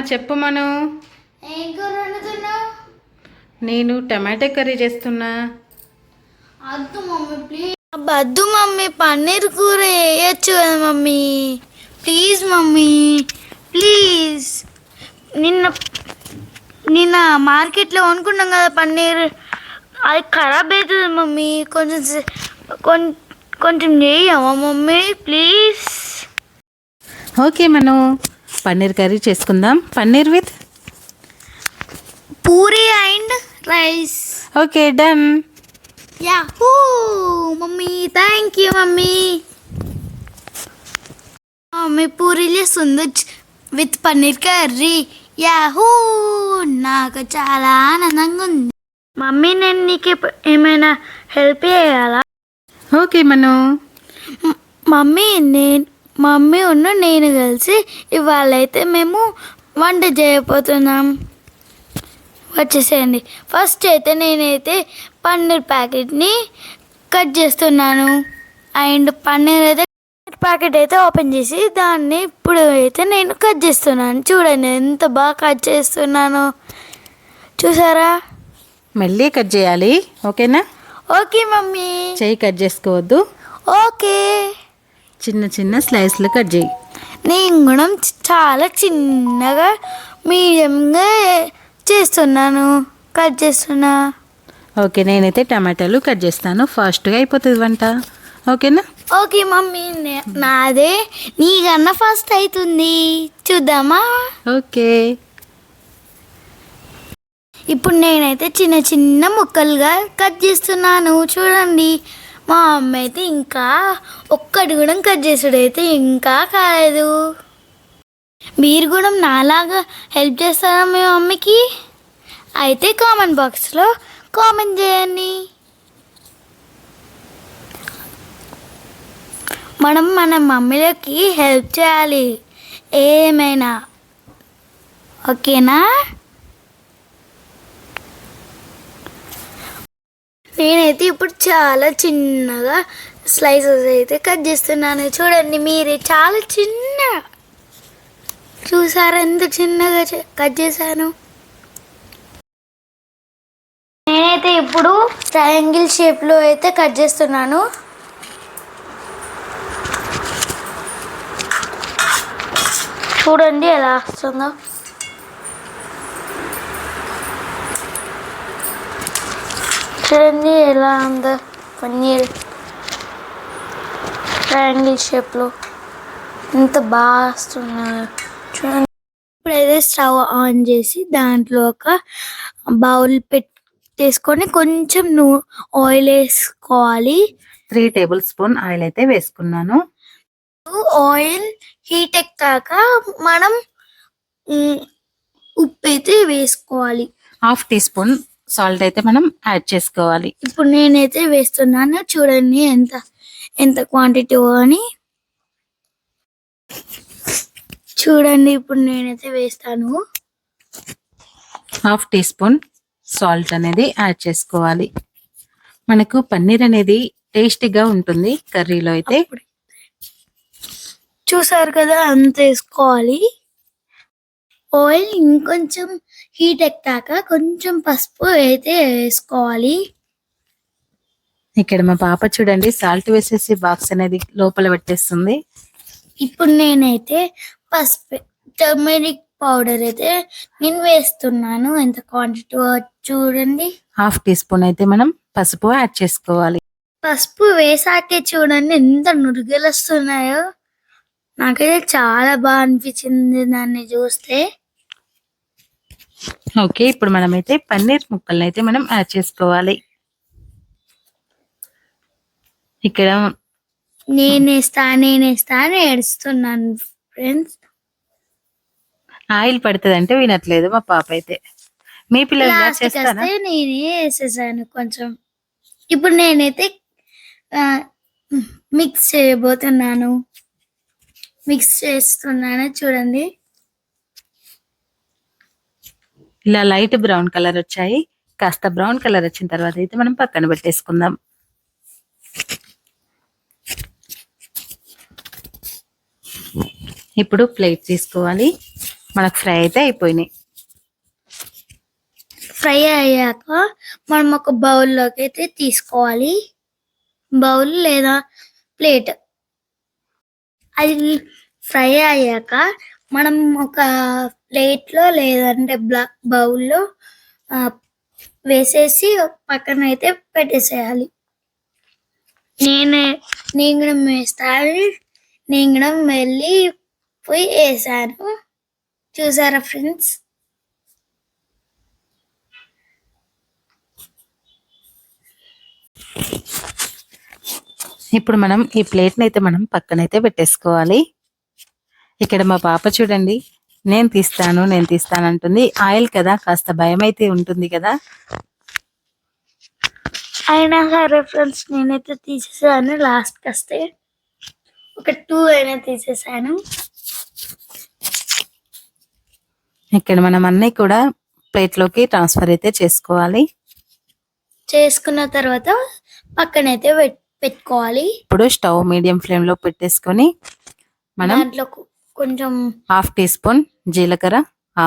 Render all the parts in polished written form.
చెప్పు మను. ఏం కూర వండుతున్నావు? నేను టమాటా కర్రీ చేస్తున్నా. అద్దు మమ్మీ ప్లీజ్. అద్దు మమ్మీ, పన్నీర్ కూర వేయచ్చు కదా మమ్మీ. Please mummy please. నిన్న నిన్న మార్కెట్లో కొనుక్కున్నాం కదా పన్నీర్, అది ఖరాబ్ అవుతుంది మమ్మీ. కొంచెం చేయవా mummy please? Okay Manu, paneer curry చేసుకుందాం. Paneer with puri and rice. Okay done. Yahoo mummy, thank you mummy. Mummy పూరీలు చేస్తుంది విత్ పన్నీర్ కర్రీ. యాహూ, నాకు చాలా ఆనందంగా ఉంది. మమ్మీ నేను నీకు ఏమైనా హెల్ప్ చేయాలా? ఓకే మను. మమ్మీ ఉన్న నేను కలిసి ఇవాళ అయితే మేము వంట చేయబోతున్నాం. వచ్చేసేయండి. ఫస్ట్ అయితే నేనైతే పన్నీర్ ప్యాకెట్ని కట్ చేస్తున్నాను. అండ్ పన్నీర్ అయితే ప్యాకెట్ అయితే ఓపెన్ చేసి దాన్ని ఇప్పుడు అయితే నేను కట్ చేస్తున్నాను. చూడండి ఎంత బాగా కట్ చేస్తున్నాను, చూసారా? మళ్ళీ కట్ చేయాలి, ఓకేనా? Okay mummy. చెయ్యి కట్ చేసుకోవద్దు. ఓకే, చిన్న చిన్న స్లైస్లు కట్ చేయి. నేను కూడా చాలా చిన్నగా మీడియంగా చేస్తున్నాను, కట్ చేస్తున్నా. ఓకే, నేనైతే టమాటాలు కట్ చేస్తాను. ఫాస్ట్గా అయిపోతుంది వంట, ఓకేనా? ఓకే మమ్మీ, నాదే నీకన్నా ఫస్ట్ అవుతుంది, చూద్దామా? ఓకే. ఇప్పుడు నేనైతే చిన్న చిన్న ముక్కలుగా కట్ చేస్తున్నాను, చూడండి. మా అమ్మ అయితే ఇంకా ఒక్కటి కూడా కట్ చేసుడైతే ఇంకా కాలేదు. మీరు కూడా నాలాగా హెల్ప్ చేస్తారా మీ మమ్మీకి? అయితే కామెంట్ బాక్స్లో కామెంట్ చేయండి. మనం మన మమ్మీలకి హెల్ప్ చేయాలి ఏమైనా, ఓకేనా? నేనైతే ఇప్పుడు చాలా చిన్నగా స్లైసెస్ అయితే కట్ చేస్తున్నాను, చూడండి మీరే. చాలా చిన్న, చూసారా ఎంత చిన్నగా కట్ చేశాను. నేనైతే ఇప్పుడు ట్రయాంగిల్ షేప్లో అయితే కట్ చేస్తున్నాను. చూడండి ఎలా వస్తుందో. చూడండి ఎలా ఉందో పన్నీర్ ట్రయాంగిల్ షేప్లో, ఎంత బాగా వస్తున్నాయో చూడండి. ఇప్పుడైతే స్టవ్ ఆన్ చేసి దాంట్లో ఒక బౌల్ పెట్టేసుకొని కొంచెం ఆయిల్ వేసుకోవాలి. 3 టేబుల్ స్పూన్ ఆయిల్ అయితే వేసుకున్నాను. ఆయిల్ హీట్ ఎక్కాక మనం ఉప్పు అయితే వేసుకోవాలి. 1/2 టీ స్పూన్ సాల్ట్ అయితే మనం యాడ్ చేసుకోవాలి. ఇప్పుడు నేనైతే వేస్తున్నాను, చూడండి ఎంత క్వాంటిటీ అని. చూడండి ఇప్పుడు నేనైతే వేస్తాను. 1/2 టీ స్పూన్ సాల్ట్ అనేది యాడ్ చేసుకోవాలి. మనకు పన్నీర్ అనేది టేస్టీగా ఉంటుంది కర్రీలో అయితే. చూసారు కదా, అంత వేసుకోవాలి. ఆయిల్ ఇంకొంచెం హీట్ ఎక్కాక కొంచెం పసుపు అయితే వేసుకోవాలి. ఇక్కడ మా పాప చూడండి సాల్ట్ వేసేసి బాక్స్ అనేది లోపల పెట్టేస్తుంది. ఇప్పుడు నేనైతే పసుపు, టర్మరిక్ పౌడర్ అయితే నేను వేస్తున్నాను. ఎంత క్వాంటిటీ చూడండి. 1/2 టీ స్పూన్ అయితే మనం పసుపు యాడ్ చేసుకోవాలి. పసుపు వేసాకే చూడండి ఎంత నురుగలు వస్తున్నాయో. నాకైతే చాలా బాగా అనిపించింది దాన్ని చూస్తే. ఓకే, ఇప్పుడు మనమైతే పన్నీర్ ముక్కల్ని అయితే మనం యాడ్ చేసుకోవాలి. ఇక్కడ నేనేస్తా అని ఏడుస్తున్నాను ఫ్రెండ్స్. ఆయిల్ పడుతుంది అంటే వినట్లేదు మా పాప అయితే. మీ పిల్లలు చేస్తారా? నేనే వేసేసాను కొంచెం. ఇప్పుడు నేనైతే మిక్స్ చేయబోతున్నాను, మిక్స్ చేస్తున్నాను చూడండి. ఇలా లైట్ బ్రౌన్ కలర్ వచ్చాయి. కాస్త బ్రౌన్ కలర్ వచ్చిన తర్వాత అయితే మనం పక్కన పెట్టేసుకుందాం. ఇప్పుడు ప్లేట్ తీసుకోవాలి. మనకు ఫ్రై అయితే అయిపోయినాయి. ఫ్రై అయ్యాక మనం ఒక బౌల్లోకి అయితే తీసుకోవాలి. బౌల్ లేదా ప్లేట్. అది ఫ్రై అయ్యాక మనం ఒక ప్లేట్లో లేదంటే బౌల్లో వేసేసి పక్కన అయితే పెట్టేసేయాలి. నేను కూడా వేస్తాను. నేను కూడా వెళ్ళి పోయి వేసాను. చూసారా ఫ్రెండ్స్? ఇప్పుడు మనం ఈ ప్లేట్ని అయితే మనం పక్కనైతే పెట్టేసుకోవాలి. ఇక్కడ మా పాప చూడండి, నేను తీస్తాను అంటుంది. ఆయిల్ కదా, కాస్త భయం అయితే ఉంటుంది కదా. అయినా సరే ఫ్రెండ్స్, నేనైతే తీసేసాను. లాస్ట్కి వస్తే ఒక 2 అయినా తీసేసాను. ఇక్కడ మనం అన్నీ కూడా ప్లేట్లోకి ట్రాన్స్ఫర్ అయితే చేసుకోవాలి. చేసుకున్న తర్వాత పక్కనైతే పెట్టుకోవాలి. ఇప్పుడు స్టవ్ మీడియం ఫ్లేమ్ లో పెట్టేసుకొని మనం దాంట్లో కొంచెం 1/2 టీ స్పూన్ జీలకర్ర,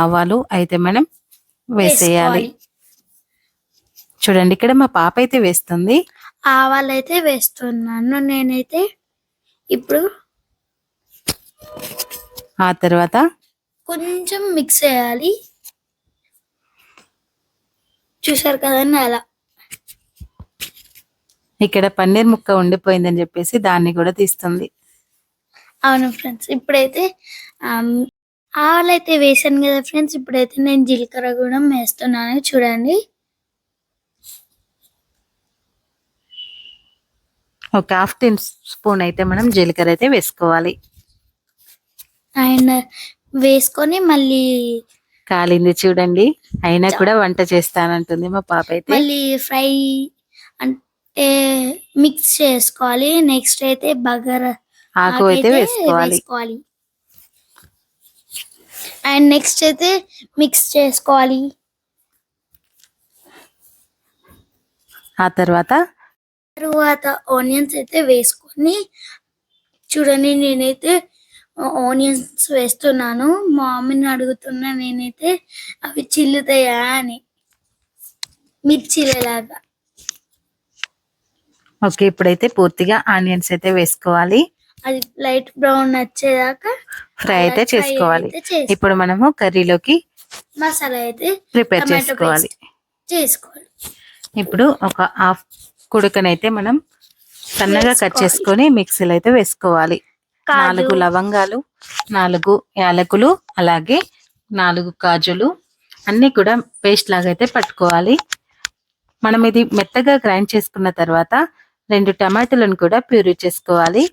ఆవాలు అయితే మనం వేసేయాలి. చూడండి, ఇక్కడ మా పాప అయితే వేస్తుంది. ఆవాలు అయితే వేస్తున్నాను నేనైతే ఇప్పుడు. ఆ తర్వాత కొంచెం మిక్స్ చేయాలి. చూసారు కదండి అలా. ఇక్కడ పన్నీర్ ముక్క ఉండిపోయిందని చెప్పేసి దాన్ని కూడా తీస్తుంది. అవును ఫ్రెండ్స్, ఇప్పుడైతే ఆవాలు అయితే వేసాను కదా ఫ్రెండ్స్. ఇప్పుడైతే నేను జీలకర్ర కూడా వేస్తున్నాను. చూడండి, ఒక 1/2 టీ స్పూన్ అయితే మనం జీలకర్ర అయితే వేసుకోవాలి. అండ్ వేసుకొని మళ్ళీ కాలింది చూడండి, అయినా కూడా వంట చేస్తానంటుంది మా పాప అయితే. మళ్ళీ ఫ్రై అంటే మిక్స్ చేసుకోవాలి. నెక్స్ట్ అయితే బగారా ఆకు అయితే వేసుకోవాలి. అండ్ నెక్స్ట్ అయితే మిక్స్ చేసుకోవాలి. ఆ తర్వాత ఆనియన్స్ అయితే వేసుకొని, చూడండి నేనైతే ఆనియన్స్ వేస్తున్నాను. మా మమ్మీని అడుగుతున్నా నేనైతే అవి చిల్లుతాయా అని, మిర్చిలాగా. ఓకే, ఇప్పుడైతే పూర్తిగా ఆనియన్స్ అయితే వేసుకోవాలి. అది లైట్ బ్రౌన్ వచ్చేదాకా ఫ్రై అయితే చేసుకోవాలి. ఇప్పుడు మనము కర్రీలోకి మసాలా అయితే ప్రిపేర్ చేసుకోవాలి. ఇప్పుడు ఒక 1/2 కుడుకనైతే మనం సన్నగా కట్ చేసుకొని మిక్సీలో అయితే వేసుకోవాలి. 4 లవంగాలు, 4 యాలకులు, అలాగే 4 కాజులు అన్ని కూడా పేస్ట్ లాగా అయితే పట్టుకోవాలి. మనం ఇది మెత్తగా గ్రైండ్ చేసుకున్న తర్వాత 2 టమాటాలను కూడా ప్యూరీ చేసుకోవాలి.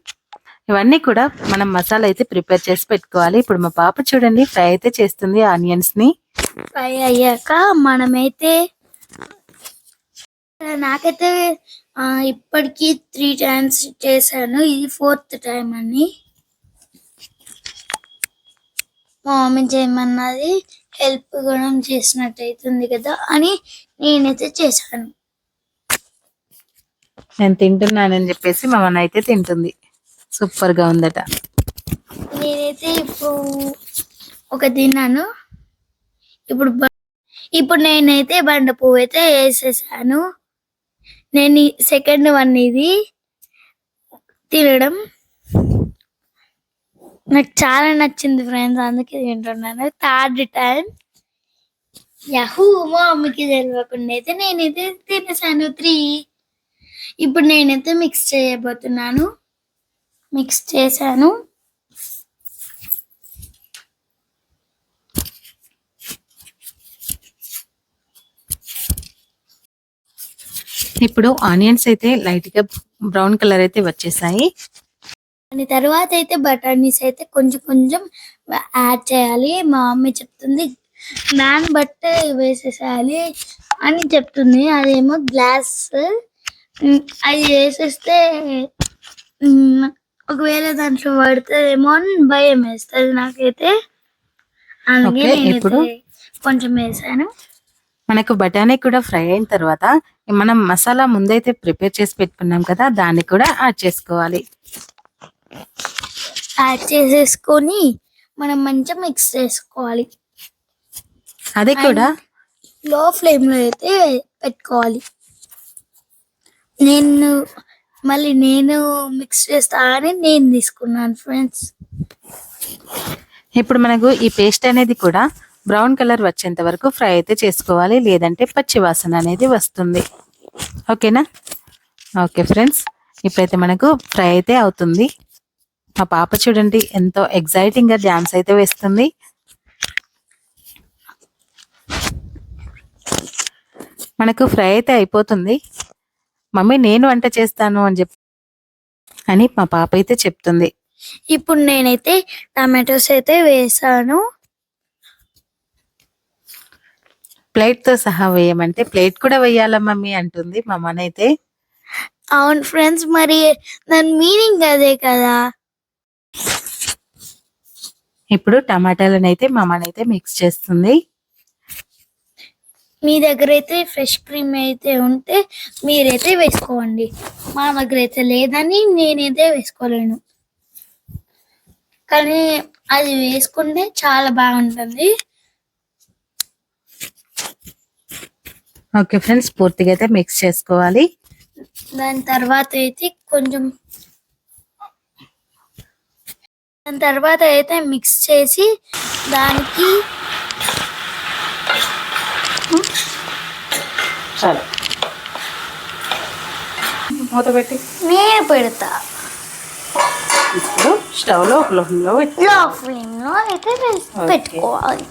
ఇవన్నీ కూడా మనం మసాలా అయితే ప్రిపేర్ చేసి పెట్టుకోవాలి. ఇప్పుడు మా పాప చూడండి ఫ్రై అయితే చేస్తుంది ఆనియన్స్ ని. ఫ్రై అయ్యాక మనమైతే, నాకైతే ఇప్పటికి 3 times చేశాను. ఇది 4th టైం అని. మా మమ్మీ చేయమన్నది, హెల్ప్ కూడా చేసినట్టు అవుతుంది కదా అని నేనైతే చేశాను. నేను తింటున్నానని చెప్పేసి మా అమ్మ అయితే తింటుంది. సూపర్ గా ఉందట. నేనైతే ఇప్పుడు ఒక తిన్నాను. ఇప్పుడు నేనైతే బండ పువ్వు అయితే వేసేసాను. నేను సెకండ్ వన్ ఇది తినడం నాకు చాలా నచ్చింది ఫ్రెండ్స్, అందుకే తింటున్నాను. 3rd time Yahoo. మా మమ్మీకి తెలియకుండా అయితే నేనైతే తినేసాను 3. ఇప్పుడు నేనైతే మిక్స్ చేయబోతున్నాను. మిక్స్ చేశాను. ఇప్పుడు ఆనియన్స్ అయితే లైట్ గా బ్రౌన్ కలర్ అయితే వచ్చేసాయి. దాని తర్వాత అయితే బటానీస్ అయితే కొంచెం కొంచెం యాడ్ చేయాలి. మా మమ్మీ చెప్తుంది దాన్ని బట్టే వేసేసేయాలి అని చెప్తుంది. అదేమో గ్లాస్, అది వేసేస్తే ఒకవేళ దాంట్లో పడుతుందేమో అని భయం వేస్తుంది నాకైతే. అలాగే ఇప్పుడు కొంచెం వేసాను. మనకు బఠానీ కూడా ఫ్రై అయిన తర్వాత మనం మసాలా ముందైతే ప్రిపేర్ చేసి పెట్టుకున్నాం కదా, దాన్ని కూడా యాడ్ చేసుకోవాలి. యాడ్ చేసేసుకొని మనం మంచిగా మిక్స్ చేసుకోవాలి. అది కూడా లో ఫ్లేమ్ లో అయితే పెట్టుకోవాలి. నేను మిక్స్ చేస్తా అని నేను తీసుకున్నాను ఫ్రెండ్స్. ఇప్పుడు మనకు ఈ పేస్ట్ అనేది కూడా బ్రౌన్ కలర్ వచ్చేంత వరకు ఫ్రై అయితే చేసుకోవాలి, లేదంటే పచ్చి వాసన అనేది వస్తుంది. ఓకేనా? ఓకే ఫ్రెండ్స్, ఇప్పుడైతే మనకు ఫ్రై అయితే అవుతుంది. మా పాప చూడండి ఎంతో ఎగ్జైటింగ్ గా డ్యాన్స్ అయితే వేస్తుంది. మనకు ఫ్రై అయితే అయిపోతుంది. మమ్మీ నేను వంట చేస్తాను అని మా పాప అయితే చెప్తుంది. ఇప్పుడు నేనైతే టమాటోస్ అయితే వేసాను. ప్లేట్ తో సహా వేయమంటే ప్లేట్ కూడా వేయాలా మమ్మీ అంటుంది మా మనైతే. అవును ఫ్రెండ్స్, మరి దాని మీనింగ్ అదే కదా. ఇప్పుడు టమాటాలను అయితే మా మనైతే మిక్స్ చేస్తుంది. మీ దగ్గర అయితే ఫ్రెష్ క్రీమ్ అయితే ఉంటే మీరైతే వేసుకోండి. మా దగ్గర అయితే లేదని నేనైతే వేసుకోలేను, కానీ అది వేసుకుంటే చాలా బాగుంటుంది. ఓకే ఫ్రెండ్స్, పూర్తిగా అయితే మిక్స్ చేసుకోవాలి. దాని తర్వాత అయితే మిక్స్ చేసి దానికి చాలు మూత పెట్టి నేను పెడతా. ఇప్పుడు స్టవ్ లో లో ఫ్లేమ్ లో అయితే పెట్టుకోవాలి.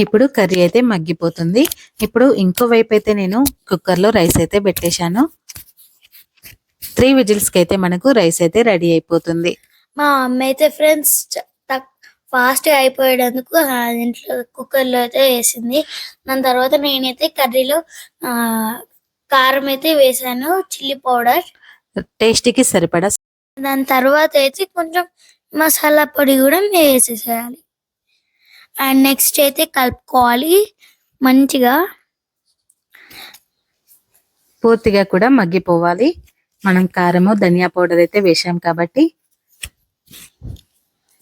ఇప్పుడు కర్రీ అయితే మగ్గిపోతుంది. ఇప్పుడు ఇంకో వైపు అయితే నేను కుక్కర్ లో రైస్ అయితే పెట్టేశాను. 3 విజిల్స్ కి అయితే మనకు రైస్ అయితే రెడీ అయిపోతుంది. మా అమ్మ అయితే ఫ్రెండ్స్ ఫాస్ట్ గా అయిపోయేందుకు ఇంట్లో కుక్కర్ లో అయితే వేసింది. దాని తర్వాత నేనైతే కర్రీలో కారం అయితే వేసాను, చిల్లీ పౌడర్ టేస్టీకి సరిపడా. దాని తర్వాత అయితే కొంచెం మసాలా పొడి కూడా వేసేసేయాలి. అండ్ నెక్స్ట్ అయితే కలుపుకోవాలి మంచిగా. పూర్తిగా కూడా మగ్గిపోవాలి. మనం కారము ధనియా పౌడర్ అయితే వేసాం కాబట్టి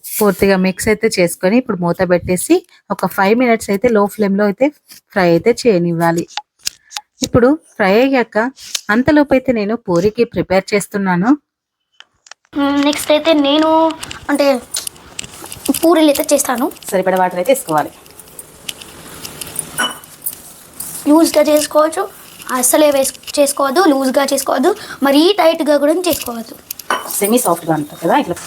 పూర్తిగా మిక్స్ అయితే చేసుకొని ఇప్పుడు మూత పెట్టేసి ఒక 5 మినిట్స్ అయితే లో ఫ్లేమ్ లో అయితే ఫ్రై అయితే చేయనివ్వాలి. ఇప్పుడు ఫ్రై అయ్యాక అంతలోపు అయితే నేను పూరికి ప్రిపేర్ చేస్తున్నాను. నెక్స్ట్ అయితే నేను పూరీలు అయితే చేస్తాను. సరిపడా వాటర్ అయితే వేసుకోవాలి. లూజ్గా చేసుకోవచ్చు, అస్సలే చేసుకోవద్దు, లూజ్గా చేసుకోవద్దు, మరీ టైట్గా కూడా చేసుకోవద్దు. సెమీ సాఫ్ట్గా ఉంటుంది కదా ఇట్లా.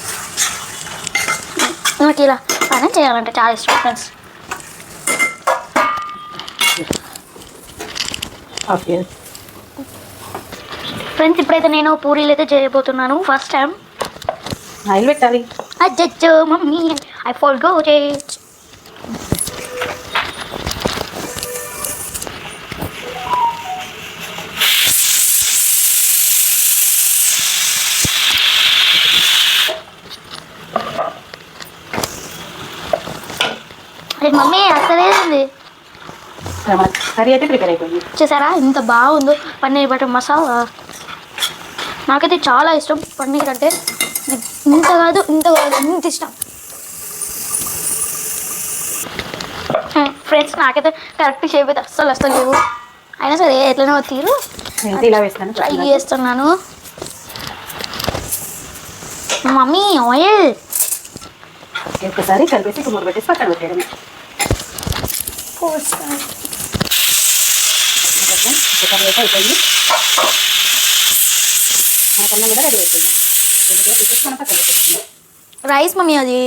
నాకు ఇలా పని చేయాలంటే చాలా ఇష్టం ఫ్రెండ్స్. ఓకే ఫ్రెండ్స్, ఇప్పుడైతే నేను పూరీలు అయితే చేయబోతున్నాను. ఫస్ట్ టైం ఆయిల్ పెట్టాలి. అచ్చచ్చో mummy, I forgot it. Mummy అసలే కర్రీ అయితే ప్రిపేర్ అయిపోయింది. చూసారా ఎంత బాగుందో పన్నీర్ బటర్ మసాలా. నాకైతే చాలా ఇష్టం పన్నీర్ అంటే. ఇంత కాదు ఇంత ఇష్టం ఫ్రెండ్స్. నాకైతే కరెక్ట్ షేప్ అయితే అస్సలు లేవు, అయినా సరే ఎట్లనో తీరు ఇలా వేస్తాను, ట్రై చేస్తున్నాను. మమ్మీ ఆయిల్ ఒకసారి కలిపేసి మూత పెట్టేసి పక్కన పెట్టేయడమే. కర్రీ అయితే అయిపోయింది. మనకన్నా కూడా రెడీ అయిపోయింది. మనం పక్కన పెట్టేస్తుంది రైస్ మమ్మీ అది.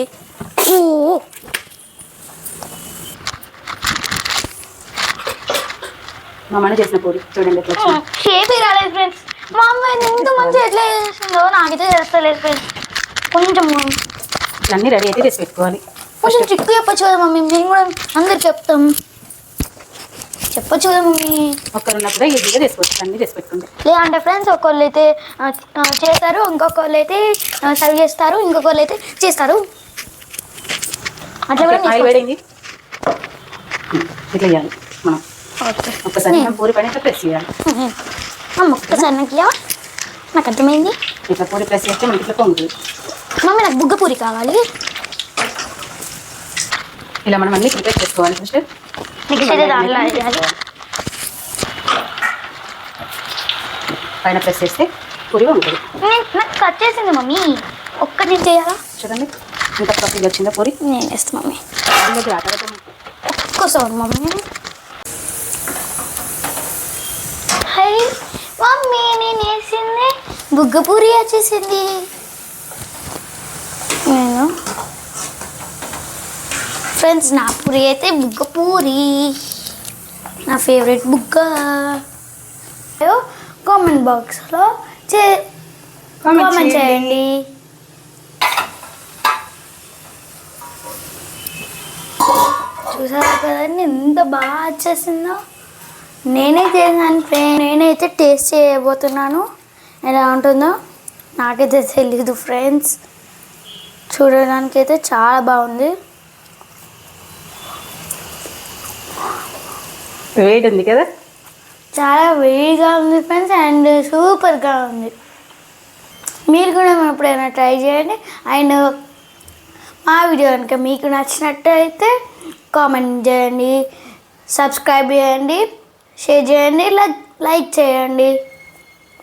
మా అమ్మ చేసిన పూరి చూడండి ఎట్లా షేప్ రాలేదు ఫ్రెండ్స్. మా అమ్మ ఎంత మంచిగా ఎట్లా చేస్తుందో నాకైతే చేస్తలేదు ఫ్రెండ్స్. కొంచెం అన్నీ రెడీ అయితే చేసి పెట్టుకోవాలి. కొంచెం చిక్కు చెప్పచ్చు కదా మమ్మీ, మేము కూడా అందరికి చెప్తాం. చెప్పచ్చు కదా మమ్మీ. ఒక్కరు ఉన్నప్పుడే ఈజీగా చేసుకోవచ్చు, అన్నీ చేసి పెట్టుకుంటే. లేదంటే ఫ్రెండ్స్ ఒకళ్ళు అయితే చేస్తారు, ఇంకొకళ్ళు అయితే సర్వ్ చేస్తారు, ఇంకొకళ్ళు అయితే చేస్తారు. అట్లా కూడా ఆయిల్ వేడింది ఇట్లా చేయాలి మనం. ఒక్కసారి పూరి పైన ఇట్లా ప్రెస్ చేయాలి. ఒక్కసారి నాకు అర్థమైంది. ఇట్లా పూరి ప్రెస్ చేస్తే మనకి ఇట్లా పొంగుతుంది. మమ్మీ నాకు బుగ్గ పూరి కావాలి. ఇలా మనం అన్ని ప్రిపేర్ చేసుకోవాలి ఫస్ట్. మిక్స్ అయితే దాంట్లో వేయాలి. పైన ప్రెస్ చేస్తే పూరిగా ఉంటుంది. నాకు కట్ చేసింది మమ్మీ, ఒక్కటి చేయాలా? చూడండి ఎంత పర్ఫెక్ట్గా వచ్చిందో పూరి. నేను వేస్తా మమ్మీ, ఒక్కసారి మమ్మీ. హై మమ్మీ, నేను వేసింది బుగ్గ పూరి వచ్చేసింది. నేను ఫ్రెండ్స్, నా పూరి అయితే బుగ్గ పూరి, నా ఫేవరెట్ బుగ్గ. కామెంట్ బాక్స్లో కామెంట్ చేయండి. చూసారు కదండి ఎంత బాగా వచ్చేసిందో. నేనే చేసాను ఫ్రెండ్, నేనైతే టేస్ట్ చేయబోతున్నాను. ఎలా ఉంటుందో నాకైతే తెలీదు ఫ్రెండ్స్. చూడడానికి అయితే చాలా బాగుంది. వేడి ఉంది కదా, చాలా వేడిగా ఉంది ఫ్రెండ్స్, అండ్ సూపర్గా ఉంది. మీరు కూడా ఎప్పుడైనా ట్రై చేయండి. అండ్ మా వీడియో కనుక మీకు నచ్చినట్టయితే కామెంట్ చేయండి, సబ్స్క్రైబ్ చేయండి, షేర్ చేయండి, లైక్ చేయండి.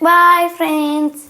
Bye friends.